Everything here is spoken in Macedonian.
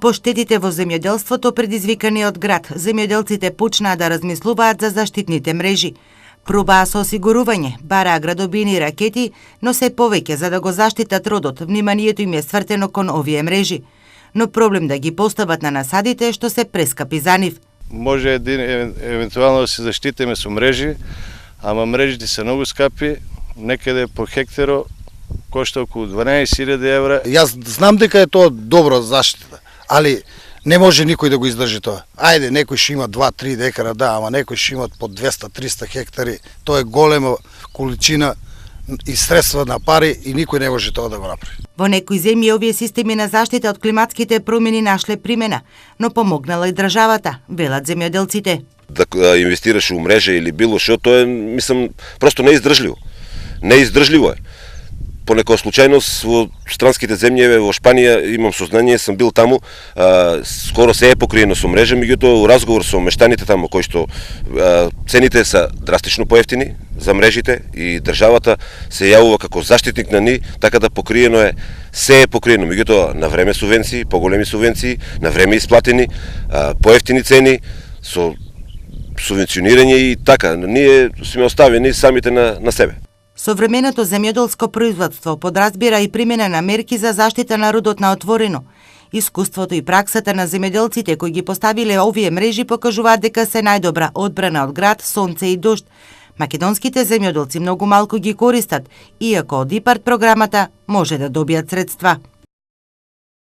По штетите во земјоделството предизвикани од град, земјоделците почнаа да размислуваат за заштитните мрежи. Пробаа со осигурување, бараа градобини и ракети, но се повеќе за да го заштитат родот, вниманието им е свртено кон овие мрежи. Но проблем да ги постават на насадите што се прескапи за нив. Може евентуално да се заштитиме со мрежи, ама мрежите се многу скапи, некаде по хектаро кошта околу 12.000 евра. Јас знам дека е тоа добро заштита, али не може никој да го издржи тоа. Ајде, некој ќе има 2-3 декара, да, ама некој ќе има по 200-300 хектари. Тоа е голема количина и средства на пари и никој не може тоа да го направи. Во некои земји овие системи на заштита од климатските промени нашле примена, но помогнала и државата, велат земјоделците. Да инвестираш у мрежа или било што, тоа е, мислам, просто неиздржливо. Неиздржливо е. По некоја случајност во странските земји, во Шпанија, имам сознание, сам бил таму, скоро се е покриено со мрежа, меѓутоа у разговор со мештаните таму, кои што цените се драстично поевтини за мрежите и државата се јавува како заштитник на ни, така да покриено е, се е покриено, меѓутоа на време субвенции, поголеми субвенции, на време исплатени, поевтини цени, со субвенционирање и така, ние сме оставени самите на себе. Современото земјоделско производство подразбира и примена на мерки за заштита на родот на отворено. Искуството и праксата на земјоделците кои ги поставиле овие мрежи покажуваат дека се најдобра одбрана од град, сонце и дожд. Македонските земјоделци многу малку ги користат, иако од ИПАРД програмата може да добијат средства.